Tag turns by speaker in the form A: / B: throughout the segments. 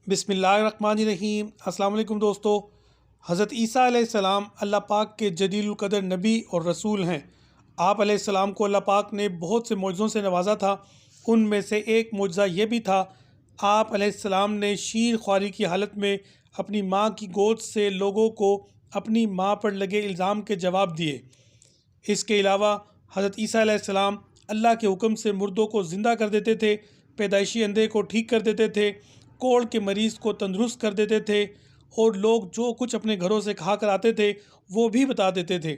A: بسم اللہ الرحمن الرحیم۔ السلام علیکم دوستو۔ حضرت عیسیٰ علیہ السلام اللہ پاک کے جلیل القدر نبی اور رسول ہیں۔ آپ علیہ السلام کو اللہ پاک نے بہت سے معجزوں سے نوازا تھا۔ ان میں سے ایک معجزہ یہ بھی تھا، آپ علیہ السلام نے شیر خواری کی حالت میں اپنی ماں کی گود سے لوگوں کو اپنی ماں پر لگے الزام کے جواب دیے۔ اس کے علاوہ حضرت عیسیٰ علیہ السلام اللہ کے حکم سے مردوں کو زندہ کر دیتے تھے، پیدائشی اندھے کو ٹھیک کر دیتے تھے، کوڑ کے مریض کو تندرست کر دیتے تھے، اور لوگ جو کچھ اپنے گھروں سے کھا کر آتے تھے وہ بھی بتا دیتے تھے۔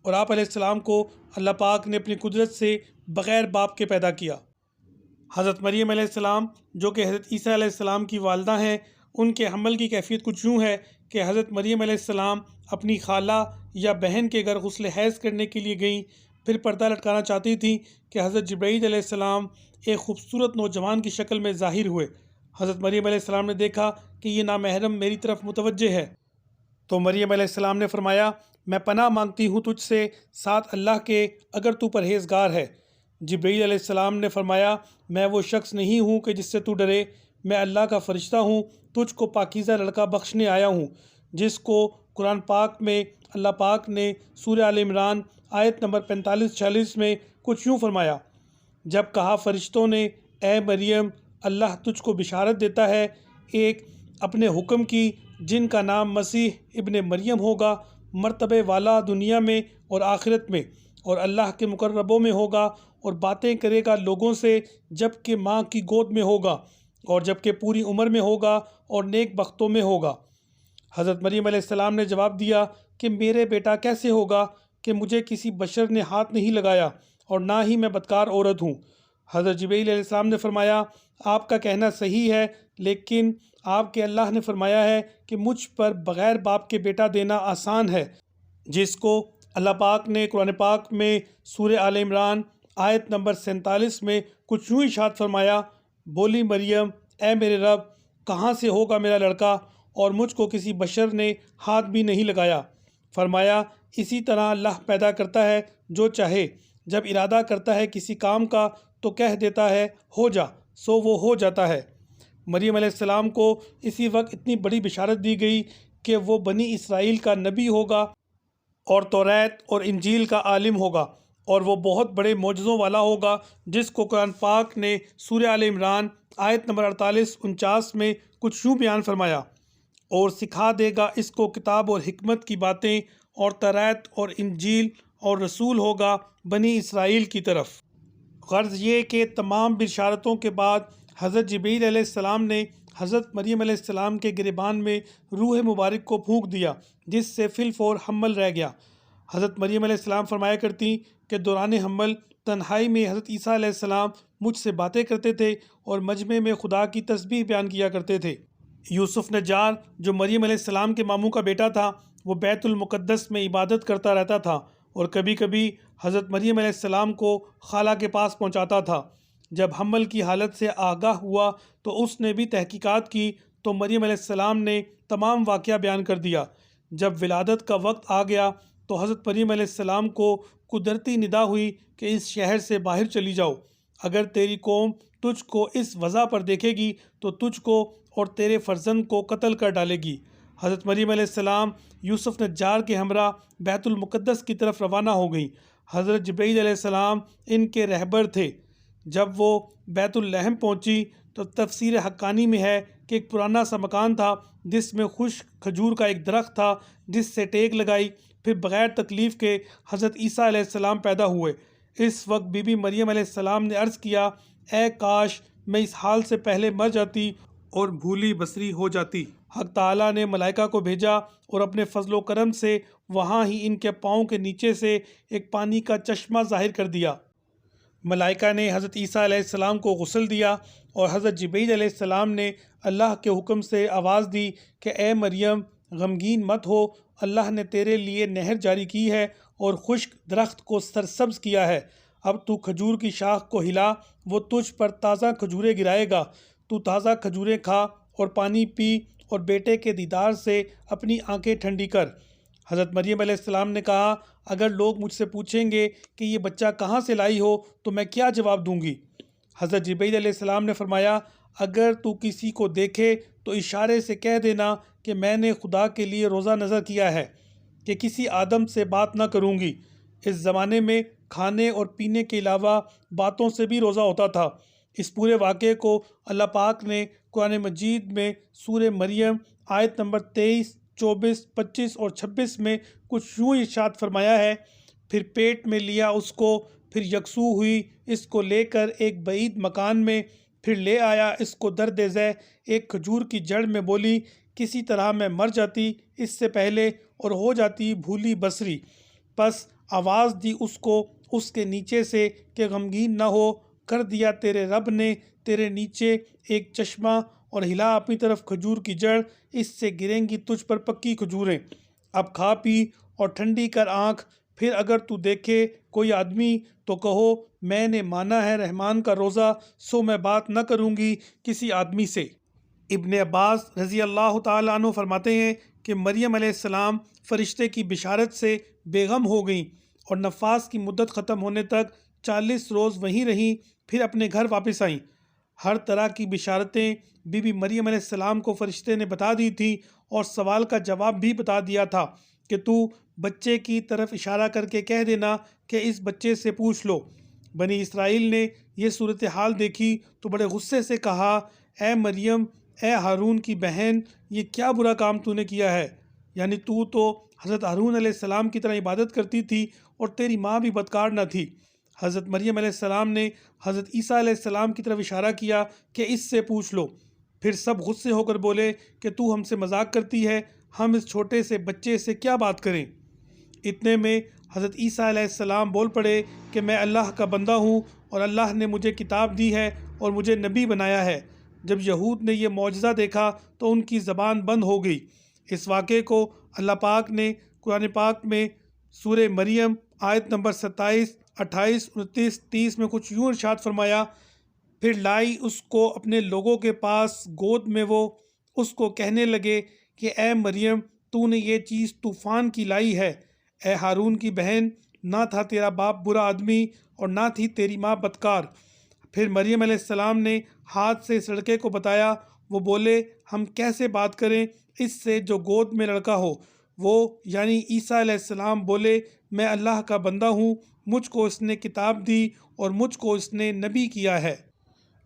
A: اور آپ علیہ السلام کو اللہ پاک نے اپنی قدرت سے بغیر باپ کے پیدا کیا۔ حضرت مریم علیہ السلام جو کہ حضرت عیسیٰ علیہ السلام کی والدہ ہیں، ان کے حمل کی کیفیت کچھ یوں ہے کہ حضرت مریم علیہ السلام اپنی خالہ یا بہن کے گھر غسل حیض کرنے کے لیے گئیں، پھر پردہ لٹکانا چاہتی تھیں کہ حضرت جبرائیل علیہ السلام ایک خوبصورت نوجوان کی شکل میں ظاہر ہوئے۔ حضرت مریم علیہ السلام نے دیکھا کہ یہ نامحرم میری طرف متوجہ ہے، تو مریم علیہ السلام نے فرمایا، میں پناہ مانگتی ہوں تجھ سے ساتھ اللہ کے، اگر تو پرہیزگار ہے۔ جبرائیل علیہ السلام نے فرمایا، میں وہ شخص نہیں ہوں کہ جس سے تو ڈرے، میں اللہ کا فرشتہ ہوں، تجھ کو پاکیزہ لڑکا بخشنے آیا ہوں، جس کو قرآن پاک میں اللہ پاک نے سورہ آل عمران آیت نمبر 45-46 میں کچھ یوں فرمایا، جب کہا فرشتوں نے، اے مریم، اللہ تجھ کو بشارت دیتا ہے ایک اپنے حکم کی، جن کا نام مسیح ابن مریم ہوگا، مرتبے والا دنیا میں اور آخرت میں، اور اللہ کے مقربوں میں ہوگا، اور باتیں کرے گا لوگوں سے جب کہ ماں کی گود میں ہوگا، اور جب کہ پوری عمر میں ہوگا، اور نیک بختوں میں ہوگا۔ حضرت مریم علیہ السلام نے جواب دیا کہ میرے بیٹا کیسے ہوگا کہ مجھے کسی بشر نے ہاتھ نہیں لگایا، اور نہ ہی میں بدکار عورت ہوں۔ حضرت جبرائیل علیہ السلام نے فرمایا، آپ کا کہنا صحیح ہے، لیکن آپ کے اللہ نے فرمایا ہے کہ مجھ پر بغیر باپ کے بیٹا دینا آسان ہے، جس کو اللہ پاک نے قرآن پاک میں سورہ آل عمران آیت نمبر 47 میں کچھ یوں ارشاد فرمایا، بولی مریم، اے میرے رب، کہاں سے ہوگا میرا لڑکا، اور مجھ کو کسی بشر نے ہاتھ بھی نہیں لگایا۔ فرمایا، اسی طرح اللہ پیدا کرتا ہے جو چاہے، جب ارادہ کرتا ہے کسی کام کا تو کہہ دیتا ہے ہو جا، سو وہ ہو جاتا ہے۔ مریم علیہ السلام کو اسی وقت اتنی بڑی بشارت دی گئی کہ وہ بنی اسرائیل کا نبی ہوگا، اور توریت اور انجیل کا عالم ہوگا، اور وہ بہت بڑے معجزوں والا ہوگا، جس کو قرآن پاک نے سورہ آل عمران آیت نمبر 48-49 میں کچھ یوں بیان فرمایا، اور سکھا دے گا اس کو کتاب اور حکمت کی باتیں، اور توریت اور انجیل، اور رسول ہوگا بنی اسرائیل کی طرف۔ غرض یہ کہ تمام بشارتوں کے بعد حضرت جبرائیل علیہ السلام نے حضرت مریم علیہ السلام کے گریبان میں روح مبارک کو پھونک دیا، جس سے فی الفور حمل رہ گیا۔ حضرت مریم علیہ السلام فرمایا کرتی کہ دوران حمل تنہائی میں حضرت عیسیٰ علیہ السلام مجھ سے باتیں کرتے تھے، اور مجمع میں خدا کی تسبیح بیان کیا کرتے تھے۔ یوسف نجار جو مریم علیہ السلام کے ماموں کا بیٹا تھا، وہ بیت المقدس میں عبادت کرتا رہتا تھا، اور کبھی کبھی حضرت مریم علیہ السلام کو خالہ کے پاس پہنچاتا تھا۔ جب حمل کی حالت سے آگاہ ہوا تو اس نے بھی تحقیقات کی، تو مریم علیہ السلام نے تمام واقعہ بیان کر دیا۔ جب ولادت کا وقت آ گیا تو حضرت مریم علیہ السلام کو قدرتی ندا ہوئی کہ اس شہر سے باہر چلی جاؤ، اگر تیری قوم تجھ کو اس وضع پر دیکھے گی تو تجھ کو اور تیرے فرزند کو قتل کر ڈالے گی۔ حضرت مریم علیہ السلام یوسف نجار کے ہمراہ بیت المقدس کی طرف روانہ ہو گئیں۔ حضرت جبرائیل علیہ السلام ان کے رہبر تھے۔ جب وہ بیت اللحم پہنچی تو تفسیر حقانی میں ہے کہ ایک پرانا سا مکان تھا، جس میں خشک کھجور کا ایک درخت تھا، جس سے ٹیک لگائی، پھر بغیر تکلیف کے حضرت عیسیٰ علیہ السلام پیدا ہوئے۔ اس وقت بی بی مریم علیہ السلام نے عرض کیا، اے کاش میں اس حال سے پہلے مر جاتی اور بھولی بصری ہو جاتی۔ حق تعالیٰ نے ملائکہ کو بھیجا اور اپنے فضل و کرم سے وہاں ہی ان کے پاؤں کے نیچے سے ایک پانی کا چشمہ ظاہر کر دیا۔ ملائکہ نے حضرت عیسیٰ علیہ السلام کو غسل دیا، اور حضرت جبرائیل علیہ السلام نے اللہ کے حکم سے آواز دی کہ اے مریم، غمگین مت ہو، اللہ نے تیرے لیے نہر جاری کی ہے اور خشک درخت کو سرسبز کیا ہے۔ اب تو کھجور کی شاخ کو ہلا، وہ تجھ پر تازہ کھجوریں گرائے گا، تو تازہ کھجوریں کھا اور پانی پی، اور بیٹے کے دیدار سے اپنی آنکھیں ٹھنڈی کر۔ حضرت مریم علیہ السلام نے کہا، اگر لوگ مجھ سے پوچھیں گے کہ یہ بچہ کہاں سے لائی ہو تو میں کیا جواب دوں گی؟ حضرت جبرائیل علیہ السلام نے فرمایا، اگر تو کسی کو دیکھے تو اشارے سے کہہ دینا کہ میں نے خدا کے لیے روزہ نظر کیا ہے کہ کسی آدم سے بات نہ کروں گی۔ اس زمانے میں کھانے اور پینے کے علاوہ باتوں سے بھی روزہ ہوتا تھا۔ اس پورے واقعے کو اللہ پاک نے قرآن مجید میں سورہ مریم آیت نمبر 23، 24، 25 اور 26 میں کچھ یوں ارشاد فرمایا ہے: پھر پیٹ میں لیا اس کو، پھر یکسو ہوئی اس کو لے کر ایک بعید مکان میں، پھر لے آیا اس کو درد ذہ ایک کھجور کی جڑ میں، بولی کسی طرح میں مر جاتی اس سے پہلے اور ہو جاتی بھولی بصری۔ پس آواز دی اس کو اس کے نیچے سے کہ غمگین نہ ہو، کر دیا تیرے رب نے تیرے نیچے ایک چشمہ اور ہلا اپنی طرف کھجور کی جڑ، اس سے گریں گی تجھ پر پکی کھجوریں، اب کھا پی اور ٹھنڈی کر آنکھ۔ پھر اگر تو دیکھے کوئی آدمی تو کہو میں نے مانا ہے رحمان کا روزہ، سو میں بات نہ کروں گی کسی آدمی سے۔ ابن عباس رضی اللہ تعالیٰ عنہ فرماتے ہیں کہ مریم علیہ السلام فرشتے کی بشارت سے بے غم ہو گئیں اور نفاس کی مدت ختم ہونے تک 40 روز وہیں رہیں، پھر اپنے گھر واپس آئیں۔ ہر طرح کی بشارتیں بی بی مریم علیہ السلام کو فرشتے نے بتا دی تھیں اور سوال کا جواب بھی بتا دیا تھا کہ تو بچے کی طرف اشارہ کر کے کہہ دینا کہ اس بچے سے پوچھ لو۔ بنی اسرائیل نے یہ صورتحال دیکھی تو بڑے غصے سے کہا: اے مریم، اے ہارون کی بہن، یہ کیا برا کام تو نے کیا ہے؟ یعنی تو حضرت ہارون علیہ السلام کی طرح عبادت کرتی تھی اور تیری ماں بھی بدکار نہ تھی۔ حضرت مریم علیہ السلام نے حضرت عیسیٰ علیہ السلام کی طرف اشارہ کیا کہ اس سے پوچھ لو۔ پھر سب غصے ہو کر بولے کہ تو ہم سے مذاق کرتی ہے، ہم اس چھوٹے سے بچے سے کیا بات کریں؟ اتنے میں حضرت عیسیٰ علیہ السلام بول پڑے کہ میں اللہ کا بندہ ہوں اور اللہ نے مجھے کتاب دی ہے اور مجھے نبی بنایا ہے۔ جب یہود نے یہ معجزہ دیکھا تو ان کی زبان بند ہو گئی۔ اس واقعے کو اللہ پاک نے قرآن پاک میں سورہ مریم آیت نمبر 27، 28، 29، 30 میں کچھ یوں ارشاد فرمایا: پھر لائی اس کو اپنے لوگوں کے پاس گود میں، وہ اس کو کہنے لگے کہ اے مریم، تو نے یہ چیز طوفان کی لائی ہے۔ اے ہارون کی بہن، نہ تھا تیرا باپ برا آدمی اور نہ تھی تیری ماں بدکار۔ پھر مریم علیہ السلام نے ہاتھ سے اس لڑکے کو بتایا۔ وہ بولے ہم کیسے بات کریں اس سے جو گود میں لڑکا ہو؟ وہ یعنی عیسیٰ علیہ السلام بولے میں اللہ کا بندہ ہوں، مجھ کو اس نے کتاب دی اور مجھ کو اس نے نبی کیا ہے۔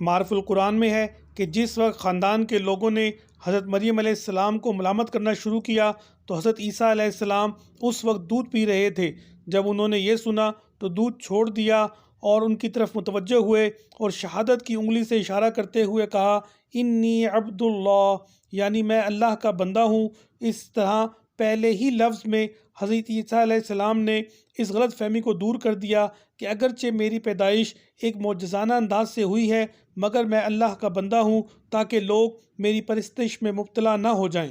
A: معرف القرآن میں ہے کہ جس وقت خاندان کے لوگوں نے حضرت مریم علیہ السلام کو ملامت کرنا شروع کیا تو حضرت عیسیٰ علیہ السلام اس وقت دودھ پی رہے تھے۔ جب انہوں نے یہ سنا تو دودھ چھوڑ دیا اور ان کی طرف متوجہ ہوئے اور شہادت کی انگلی سے اشارہ کرتے ہوئے کہا: انی عبد اللہ، یعنی میں اللہ کا بندہ ہوں۔ اس طرح پہلے ہی لفظ میں حضرت عیسیٰ علیہ السلام نے اس غلط فہمی کو دور کر دیا کہ اگرچہ میری پیدائش ایک معجزانہ انداز سے ہوئی ہے مگر میں اللہ کا بندہ ہوں، تاکہ لوگ میری پرستش میں مبتلا نہ ہو جائیں۔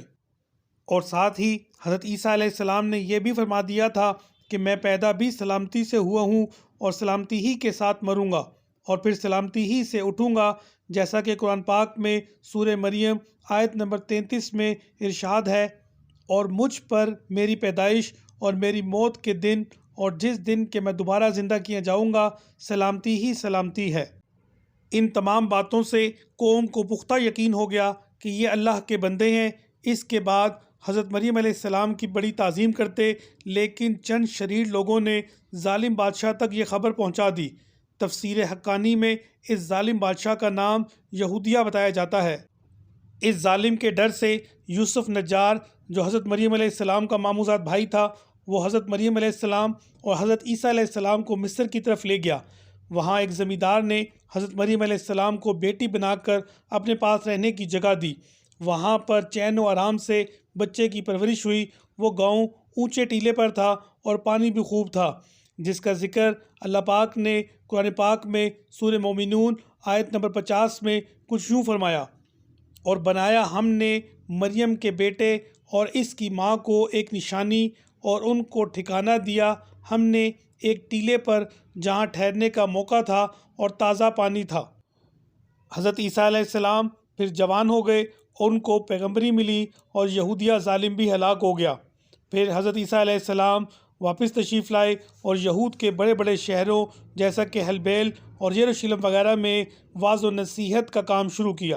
A: اور ساتھ ہی حضرت عیسیٰ علیہ السلام نے یہ بھی فرما دیا تھا کہ میں پیدا بھی سلامتی سے ہوا ہوں اور سلامتی ہی کے ساتھ مروں گا اور پھر سلامتی ہی سے اٹھوں گا، جیسا کہ قرآن پاک میں سورہ مریم آیت نمبر 33 میں ارشاد ہے: اور مجھ پر میری پیدائش اور میری موت کے دن اور جس دن کہ میں دوبارہ زندہ کیا جاؤں گا سلامتی ہی سلامتی ہے۔ ان تمام باتوں سے قوم کو پختہ یقین ہو گیا کہ یہ اللہ کے بندے ہیں۔ اس کے بعد حضرت مریم علیہ السلام کی بڑی تعظیم کرتے، لیکن چند شریر لوگوں نے ظالم بادشاہ تک یہ خبر پہنچا دی۔ تفسیر حقانی میں اس ظالم بادشاہ کا نام یہودیہ بتایا جاتا ہے۔ اس ظالم کے ڈر سے یوسف نجار، جو حضرت مریم علیہ السلام کا ماموزاد بھائی تھا، وہ حضرت مریم علیہ السلام اور حضرت عیسیٰ علیہ السلام کو مصر کی طرف لے گیا۔ وہاں ایک زمیندار نے حضرت مریم علیہ السلام کو بیٹی بنا کر اپنے پاس رہنے کی جگہ دی۔ وہاں پر چین و آرام سے بچے کی پرورش ہوئی۔ وہ گاؤں اونچے ٹیلے پر تھا اور پانی بھی خوب تھا، جس کا ذکر اللہ پاک نے قرآن پاک میں سورہ مومنون آیت نمبر 50 میں کچھ یوں فرمایا: اور بنایا ہم نے مریم کے بیٹے اور اس کی ماں کو ایک نشانی اور ان کو ٹھکانہ دیا ہم نے ایک ٹیلے پر جہاں ٹھہرنے کا موقع تھا اور تازہ پانی تھا۔ حضرت عیسیٰ علیہ السلام پھر جوان ہو گئے اور ان کو پیغمبری ملی اور یہودیہ ظالم بھی ہلاک ہو گیا۔ پھر حضرت عیسیٰ علیہ السلام واپس تشریف لائے اور یہود کے بڑے بڑے شہروں جیسا کہ ہلبیل اور یروشلم وغیرہ میں وعظ و نصیحت کا کام شروع کیا۔